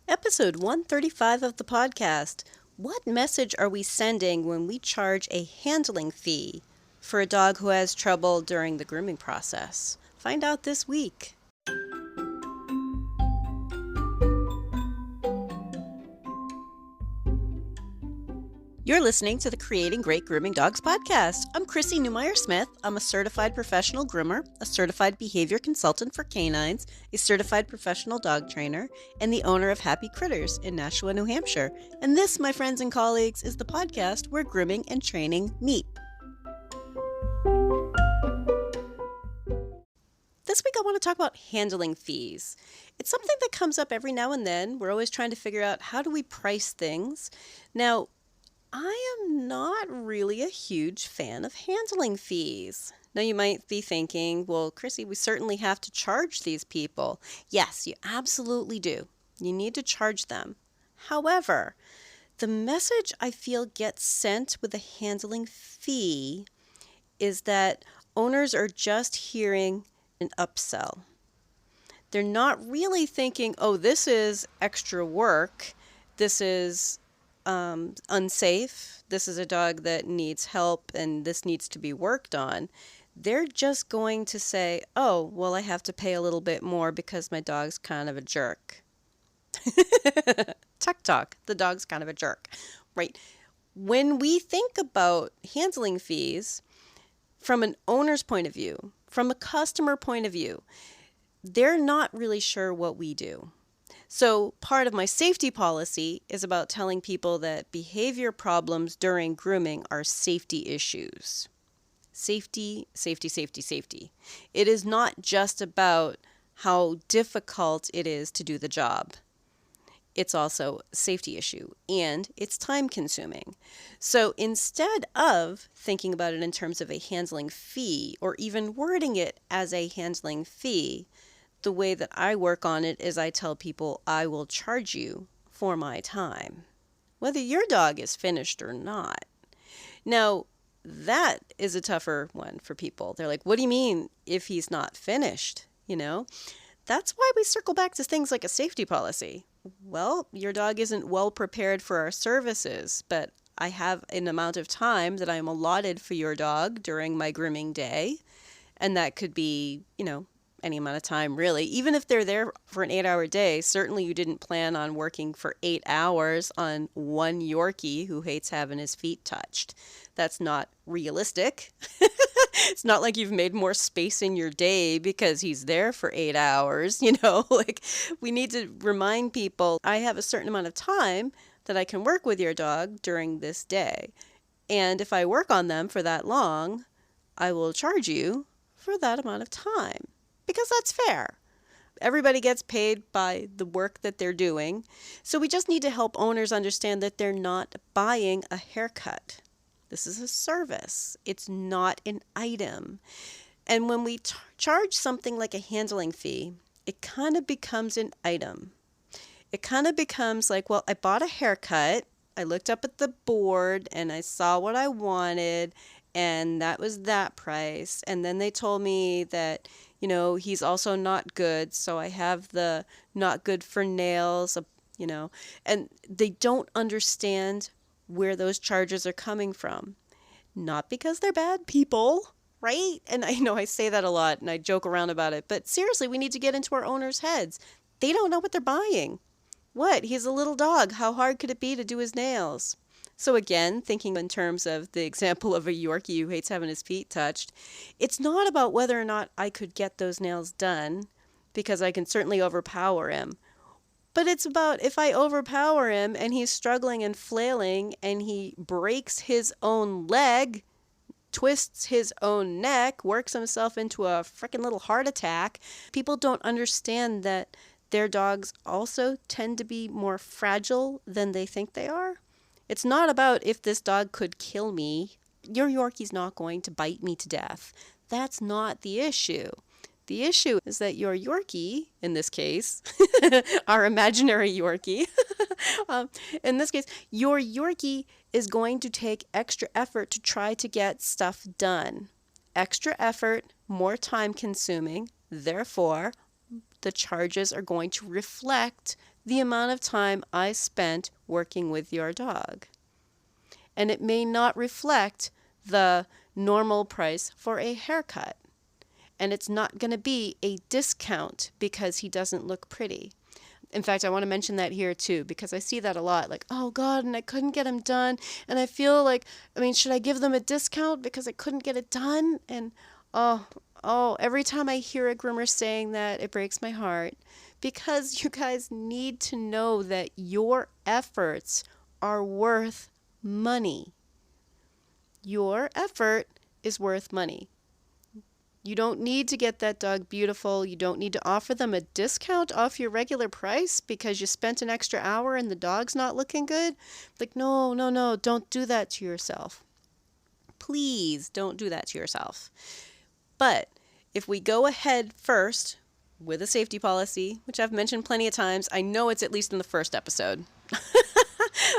Episode 135 of the podcast. What message are we sending when we charge a handling fee for a dog who has trouble during the grooming process? Find out this week. You're listening to the Creating Great Grooming Dogs podcast. I'm Chrissy Newmeyer-Smith. I'm a certified professional groomer, a certified behavior consultant for canines, a certified professional dog trainer, and the owner of Happy Critters in Nashua, New Hampshire. And this, my friends and colleagues, is the podcast where grooming and training meet. This week I want to talk about handling fees. It's something that comes up every now and then. We're always trying to figure out how do we price things. Now, I am not really a huge fan of handling fees. Now you might be thinking, well, Chrissy, we certainly have to charge these people. Yes, you absolutely do. You need to charge them. However, the message I feel gets sent with a handling fee is that owners are just hearing an upsell. They're not really thinking, oh, this is extra work. This is unsafe. This is a dog that needs help and this needs to be worked on. They're just going to say, oh, well, I have to pay a little bit more because my dog's kind of a jerk. Talk. The dog's kind of a jerk, right? When we think about handling fees from an owner's point of view, from a customer point of view, they're not really sure what we do. So part of my safety policy is about telling people that behavior problems during grooming are safety issues. Safety. It is not just about how difficult it is to do the job. It's also a safety issue and it's time consuming. So instead of thinking about it in terms of a handling fee or even wording it as a handling fee, the way that I work on it is I tell people I will charge you for my time, whether your dog is finished or not. Now, that is a tougher one for people. They're like, what do you mean if he's not finished? That's why we circle back to things like a safety policy. Well, your dog isn't well prepared for our services, but I have an amount of time that I'm allotted for your dog during my grooming day. And that could be, any amount of time, really. Even if they're there for an 8-hour day, certainly you didn't plan on working for 8 hours on one Yorkie who hates having his feet touched. That's not realistic. It's not like you've made more space in your day because he's there for 8 hours, we need to remind people, I have a certain amount of time that I can work with your dog during this day. And if I work on them for that long, I will charge you for that amount of time. Because that's fair. Everybody gets paid by the work that they're doing. So we just need to help owners understand that they're not buying a haircut. This is a service. It's not an item. And when we charge something like a handling fee, it kind of becomes an item. It kind of becomes like, well, I bought a haircut. I looked up at the board and I saw what I wanted. And that was that price. And then they told me that, he's also not good. So I have the not good for nails, and they don't understand where those charges are coming from. Not because they're bad people, right? And I know I say that a lot and I joke around about it. But seriously, we need to get into our owners' heads. They don't know what they're buying. What? He's a little dog. How hard could it be to do his nails? So again, thinking in terms of the example of a Yorkie who hates having his feet touched, it's not about whether or not I could get those nails done, because I can certainly overpower him. But it's about if I overpower him and he's struggling and flailing and he breaks his own leg, twists his own neck, works himself into a freaking little heart attack, people don't understand that their dogs also tend to be more fragile than they think they are. It's not about if this dog could kill me. Your Yorkie's not going to bite me to death. That's not the issue. The issue is that your Yorkie, in this case, our imaginary Yorkie, in this case, your Yorkie is going to take extra effort to try to get stuff done. Extra effort, more time consuming, therefore, the charges are going to reflect the amount of time I spent working with your dog. And it may not reflect the normal price for a haircut. And it's not going to be a discount because he doesn't look pretty. In fact, I want to mention that here too, because I see that a lot. Like, oh God, and I couldn't get him done. And I feel like, should I give them a discount because I couldn't get it done? And every time I hear a groomer saying that, it breaks my heart. Because you guys need to know that your efforts are worth money. Your effort is worth money. You don't need to get that dog beautiful. You don't need to offer them a discount off your regular price because you spent an extra hour and the dog's not looking good. Like, no, don't do that to yourself. Please don't do that to yourself. But if we go ahead first with a safety policy, which I've mentioned plenty of times, I know it's at least in the first episode.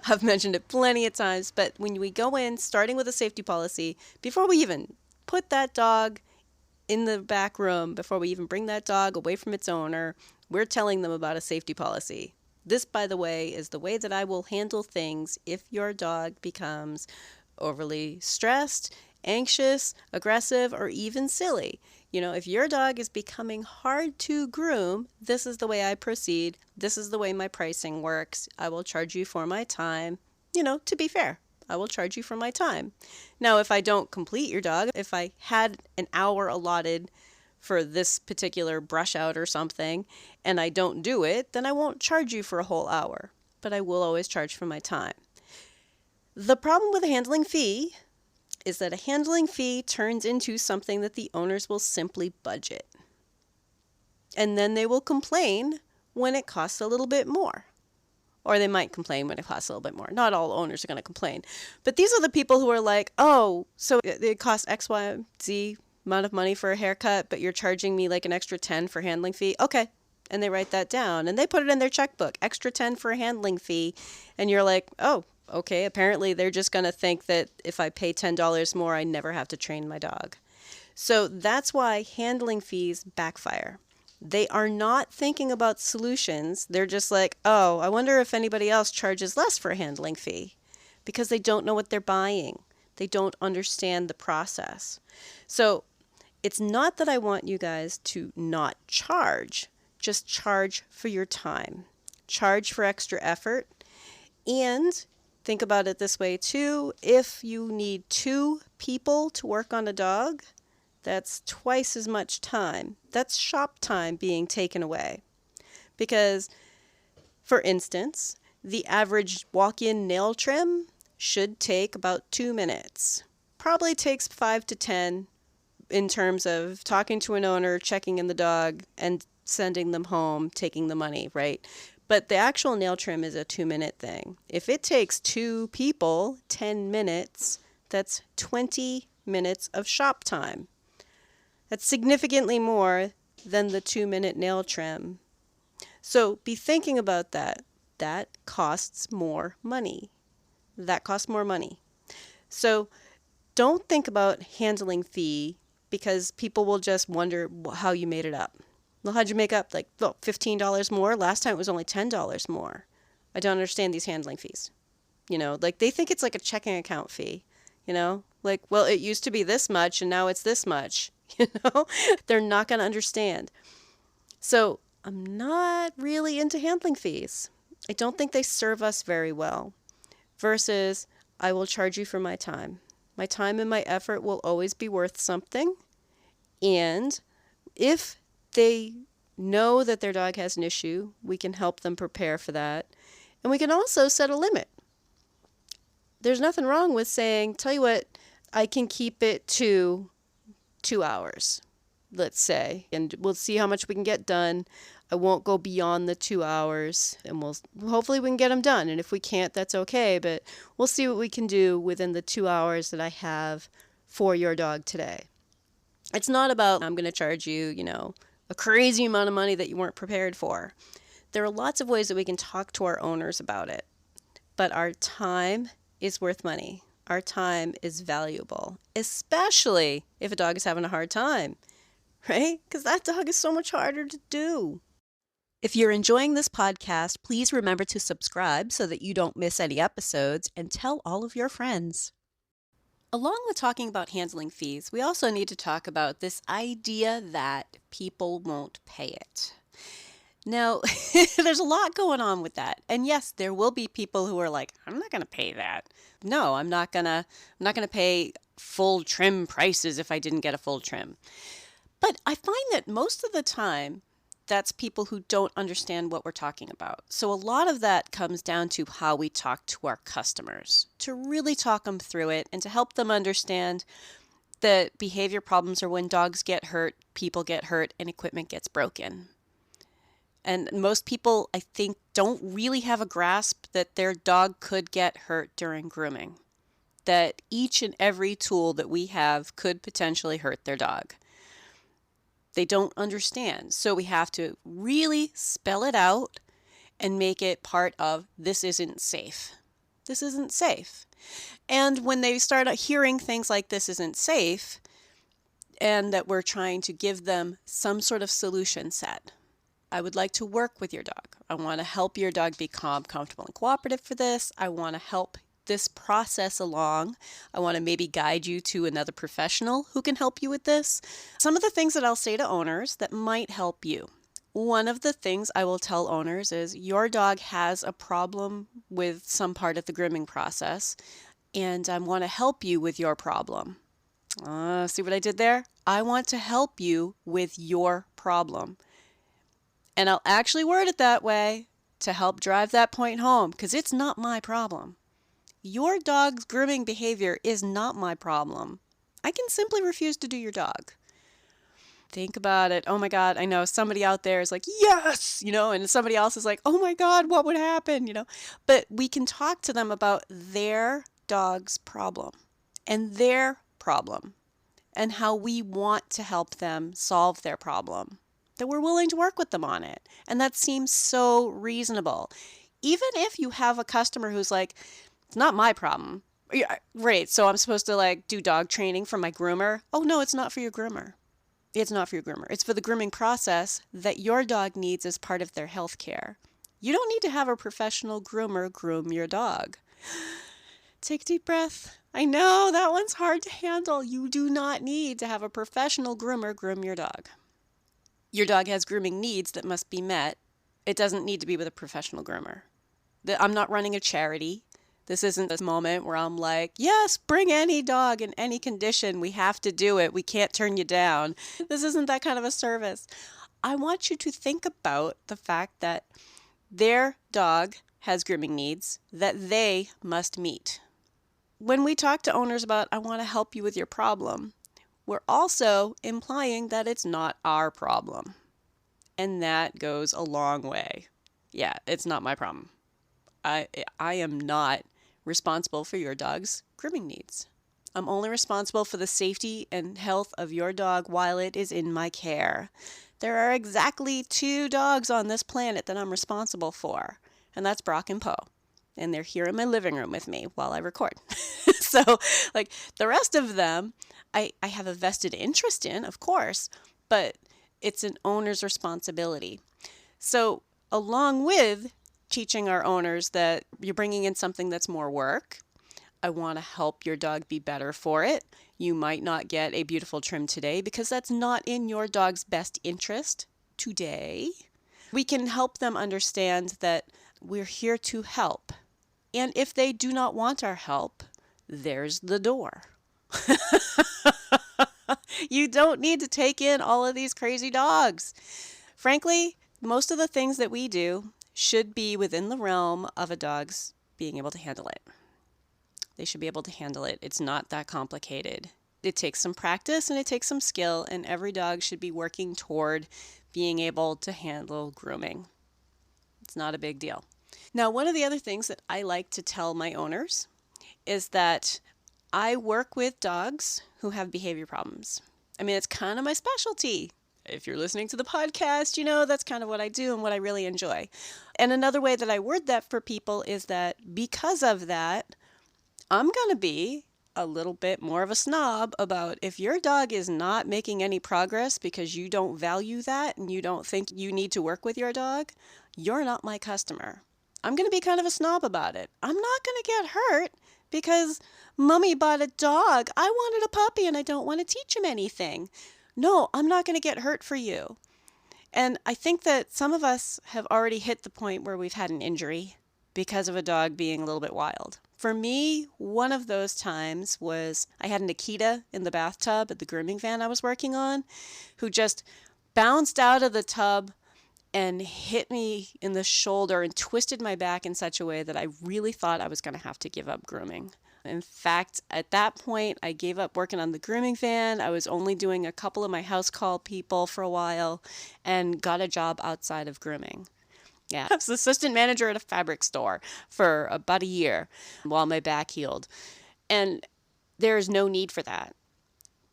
I've mentioned it plenty of times, but when we go in, starting with a safety policy, before we even put that dog in the back room, before we even bring that dog away from its owner, we're telling them about a safety policy. This, by the way, is the way that I will handle things if your dog becomes overly stressed, anxious, aggressive, or even silly. If your dog is becoming hard to groom, this is the way I proceed. This is the way my pricing works. I will charge you for my time. To be fair, I will charge you for my time. Now, if I don't complete your dog, if I had an hour allotted for this particular brush out or something, and I don't do it, then I won't charge you for a whole hour. But I will always charge for my time. The problem with a handling fee is that a handling fee turns into something that the owners will simply budget. And then they will complain when it costs a little bit more. Or they might complain when it costs a little bit more. Not all owners are going to complain. But these are the people who are like, oh, so it costs X, Y, Z amount of money for a haircut, but you're charging me like an extra 10 for handling fee? Okay. And they write that down. And they put it in their checkbook, extra 10 for a handling fee. And you're like, oh, okay. Apparently they're just going to think that if I pay $10 more, I never have to train my dog. So that's why handling fees backfire. They are not thinking about solutions. They're just like, oh, I wonder if anybody else charges less for a handling fee, because they don't know what they're buying. They don't understand the process. So it's not that I want you guys to not charge, just charge for your time, charge for extra effort. And think about it this way too. If you need 2 people to work on a dog, that's twice as much time. That's shop time being taken away. Because, for instance, the average walk-in nail trim should take about 2 minutes. Probably takes 5 to 10 in terms of talking to an owner, checking in the dog, and sending them home, taking the money, right? But the actual nail trim is a 2-minute thing. If it takes 2 people 10 minutes, that's 20 minutes of shop time. That's significantly more than the 2-minute nail trim. So be thinking about that. That costs more money. So don't think about handling fee because people will just wonder how you made it up. Well, how'd you make up $15 more? Last time it was only $10 more. I don't understand these handling fees. They think it's like a checking account fee. Well, it used to be this much and now it's this much. They're not going to understand. So I'm not really into handling fees. I don't think they serve us very well. Versus, I will charge you for my time. My time and my effort will always be worth something. And if they know that their dog has an issue, we can help them prepare for that. And we can also set a limit. There's nothing wrong with saying, tell you what, I can keep it to 2 hours, let's say, and we'll see how much we can get done. I won't go beyond the 2 hours, and hopefully we can get them done. And if we can't, that's okay, but we'll see what we can do within the 2 hours that I have for your dog today. It's not about, I'm going to charge you, a crazy amount of money that you weren't prepared for. There are lots of ways that we can talk to our owners about it, but our time is worth money. Our time is valuable, especially if a dog is having a hard time, right? Because that dog is so much harder to do. If you're enjoying this podcast, please remember to subscribe so that you don't miss any episodes, and tell all of your friends. Along with talking about handling fees, we also need to talk about this idea that people won't pay it. Now, there's a lot going on with that. And yes, there will be people who are like, I'm not going to pay that. No, I'm not going to pay full trim prices if I didn't get a full trim. But I find that most of the time, that's people who don't understand what we're talking about. So a lot of that comes down to how we talk to our customers, to really talk them through it and to help them understand that behavior problems are when dogs get hurt, people get hurt, and equipment gets broken. And most people, I think, don't really have a grasp that their dog could get hurt during grooming, that each and every tool that we have could potentially hurt their dog. They don't understand. So we have to really spell it out and make it part of this isn't safe. This isn't safe. And when they start hearing things like this isn't safe, and that we're trying to give them some sort of solution set. I would like to work with your dog. I want to help your dog become comfortable and cooperative for this. I want to help this process along. I want to maybe guide you to another professional who can help you with this. Some of the things that I'll say to owners that might help you. One of the things I will tell owners is your dog has a problem with some part of the grooming process, and I want to help you with your problem. See what I did there? I want to help you with your problem. And I'll actually word it that way to help drive that point home, because it's not my problem. Your dog's grooming behavior is not my problem. I can simply refuse to do your dog. Think about it. Oh my God, I know somebody out there is like, yes, and somebody else is like, oh my God, what would happen, But we can talk to them about their dog's problem and their problem and how we want to help them solve their problem, that we're willing to work with them on it. And that seems so reasonable. Even if you have a customer who's like, it's not my problem. Yeah, right, so I'm supposed to do dog training for my groomer. Oh no, it's not for your groomer. It's not for your groomer. It's for the grooming process that your dog needs as part of their health care. You don't need to have a professional groomer groom your dog. Take a deep breath. I know that one's hard to handle. You do not need to have a professional groomer groom your dog. Your dog has grooming needs that must be met. It doesn't need to be with a professional groomer. I'm not running a charity. This isn't this moment where I'm like, yes, bring any dog in any condition. We have to do it. We can't turn you down. This isn't that kind of a service. I want you to think about the fact that their dog has grooming needs that they must meet. When we talk to owners about, I want to help you with your problem, we're also implying that it's not our problem. And that goes a long way. Yeah, it's not my problem. I am not responsible for your dog's grooming needs. I'm only responsible for the safety and health of your dog while it is in my care. There are exactly 2 dogs on this planet that I'm responsible for, and that's Brock and Poe. And they're here in my living room with me while I record. So, the rest of them, I have a vested interest in, of course, but it's an owner's responsibility. So, along with teaching our owners that you're bringing in something that's more work, I want to help your dog be better for it. You might not get a beautiful trim today because that's not in your dog's best interest today. We can help them understand that we're here to help. And if they do not want our help, there's the door. You don't need to take in all of these crazy dogs. Frankly, most of the things that we do should be within the realm of a dog's being able to handle it. They should be able to handle it. It's not that complicated. It takes some practice and it takes some skill, and every dog should be working toward being able to handle grooming. It's not a big deal. Now, one of the other things that I like to tell my owners is that I work with dogs who have behavior problems. I mean, it's kind of my specialty. If you're listening to the podcast, that's kind of what I do and what I really enjoy. And another way that I word that for people is that because of that, I'm going to be a little bit more of a snob about if your dog is not making any progress because you don't value that and you don't think you need to work with your dog, you're not my customer. I'm going to be kind of a snob about it. I'm not going to get hurt because mommy bought a dog. I wanted a puppy and I don't want to teach him anything. No, I'm not going to get hurt for you. And I think that some of us have already hit the point where we've had an injury because of a dog being a little bit wild. For me, one of those times was I had an Akita in the bathtub at the grooming van I was working on who just bounced out of the tub and hit me in the shoulder and twisted my back in such a way that I really thought I was going to have to give up grooming. In fact, at that point, I gave up working on the grooming van. I was only doing a couple of my house call people for a while and got a job outside of grooming. Yeah, I was assistant manager at a fabric store for about a year while my back healed. And there's no need for that.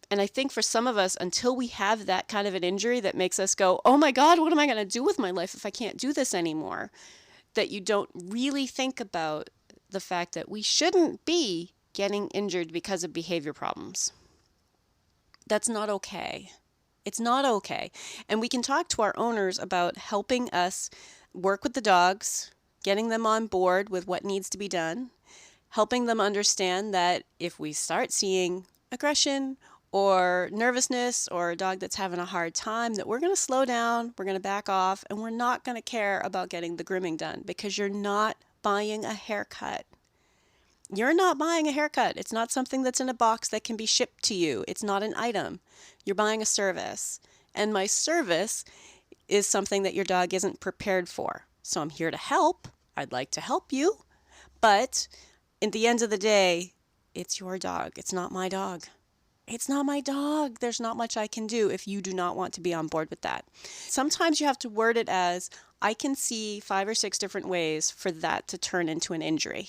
And I think for some of us, until we have that kind of an injury that makes us go, oh my God, what am I going to do with my life if I can't do this anymore? That you don't really think about the fact that we shouldn't be getting injured because of behavior problems. That's not okay. It's not okay. And we can talk to our owners about helping us work with the dogs, getting them on board with what needs to be done, helping them understand that if we start seeing aggression or nervousness or a dog that's having a hard time, that we're going to slow down, we're going to back off, and we're not going to care about getting the grooming done because you're not buying a haircut. You're not buying a haircut. It's not something that's in a box that can be shipped to you. It's not an item. You're buying a service. And my service is something that your dog isn't prepared for. So I'm here to help. I'd like to help you. But at the end of the day, it's your dog. It's not my dog. It's not my dog. There's not much I can do if you do not want to be on board with that. Sometimes you have to word it as, I can see 5 or 6 different ways for that to turn into an injury.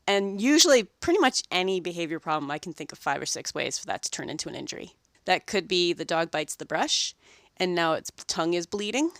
And usually pretty much any behavior problem, I can think of 5 or 6 ways for that to turn into an injury. That could be the dog bites the brush and now its tongue is bleeding,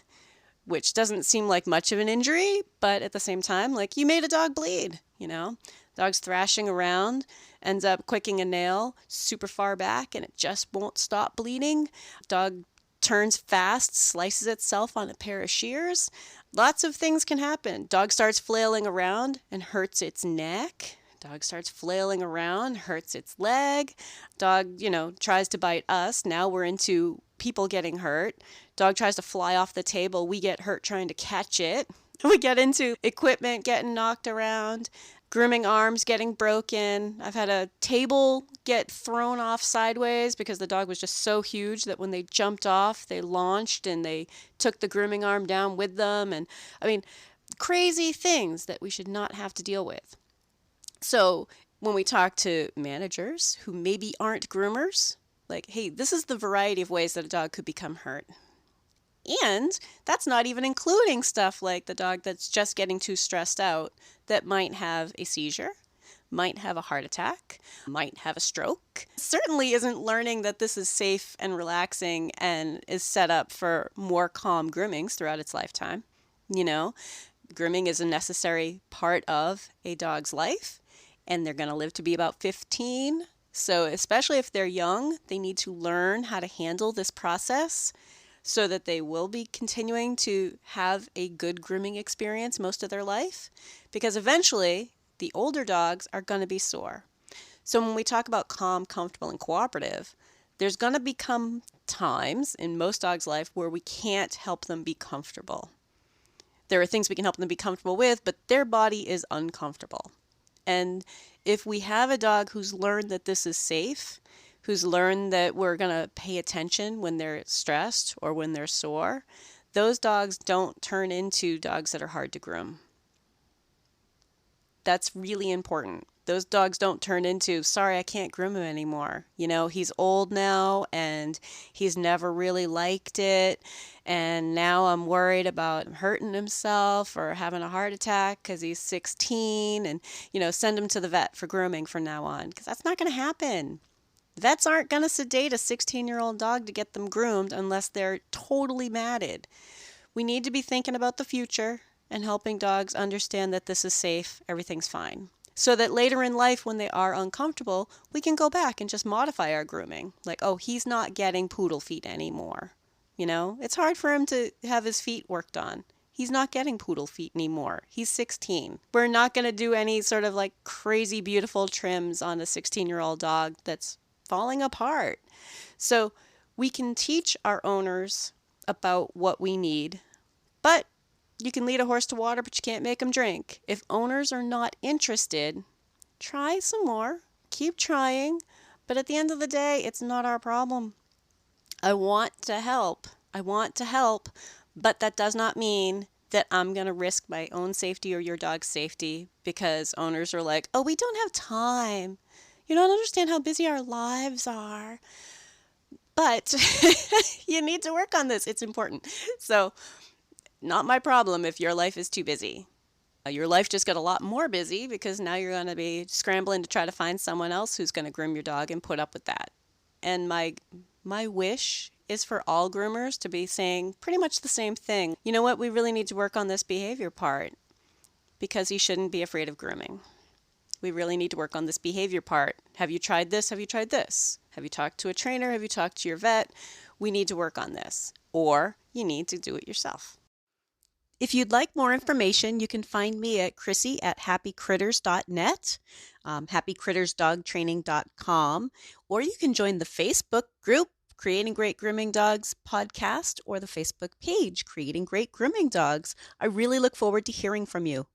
which doesn't seem like much of an injury, but at the same time, like you made a dog bleed, you know? Dog's thrashing around, ends up quicking a nail super far back and it just won't stop bleeding. Dog turns fast, slices itself on a pair of shears. Lots of things can happen. Dog starts flailing around and hurts its neck. Dog starts flailing around, hurts its leg. Dog, tries to bite us. Now we're into people getting hurt. Dog tries to fly off the table. We get hurt trying to catch it. We get into equipment getting knocked around, grooming arms getting broken. I've had a table get thrown off sideways because the dog was just so huge that when they jumped off, they launched and they took the grooming arm down with them. And crazy things that we should not have to deal with. So when we talk to managers who maybe aren't groomers, like, hey, this is the variety of ways that a dog could become hurt. And that's not even including stuff like the dog that's just getting too stressed out that might have a seizure, might have a heart attack, might have a stroke. Certainly isn't learning that this is safe and relaxing and is set up for more calm groomings throughout its lifetime. Grooming is a necessary part of a dog's life, and they're going to live to be about 15. So especially if they're young, they need to learn how to handle this process so that they will be continuing to have a good grooming experience most of their life, because eventually the older dogs are going to be sore. So when we talk about calm, comfortable, and cooperative, there's going to become times in most dogs' life where we can't help them be comfortable. There are things we can help them be comfortable with, but their body is uncomfortable. And if we have a dog who's learned that this is safe, who's learned that we're going to pay attention when they're stressed or when they're sore, those dogs don't turn into dogs that are hard to groom. That's really important. Those dogs don't turn into, sorry, I can't groom him anymore. He's old now and he's never really liked it. And now I'm worried about hurting himself or having a heart attack because he's 16 and, send him to the vet for grooming from now on, because that's not going to happen. Vets aren't going to sedate a 16-year-old dog to get them groomed unless they're totally matted. We need to be thinking about the future and helping dogs understand that this is safe, everything's fine. so that later in life when they are uncomfortable, we can go back and just modify our grooming. Like, oh, he's not getting poodle feet anymore. It's hard for him to have his feet worked on. He's not getting poodle feet anymore. He's 16. We're not going to do any sort of like crazy beautiful trims on a 16-year-old dog that's falling apart. So we can teach our owners about what we need, but you can lead a horse to water, but you can't make him drink. If owners are not interested, try some more. Keep trying. But at the end of the day, it's not our problem. I want to help. But that does not mean that I'm going to risk my own safety or your dog's safety because owners are like, oh, we don't have time. You don't understand how busy our lives are. But you need to work on this. It's important. So, not my problem if your life is too busy. Your life just got a lot more busy because now you're going to be scrambling to try to find someone else who's going to groom your dog and put up with that. And my wish is for all groomers to be saying pretty much the same thing. You know what? We really need to work on this behavior part because you shouldn't be afraid of grooming. We really need to work on this behavior part. Have you tried this? Have you tried this? Have you talked to a trainer? Have you talked to your vet? We need to work on this. Or you need to do it yourself. If you'd like more information, you can find me at Chrissy@happycritters.net, happycrittersdogtraining.com, or you can join the Facebook group, Creating Great Grooming Dogs podcast, or the Facebook page, Creating Great Grooming Dogs. I really look forward to hearing from you.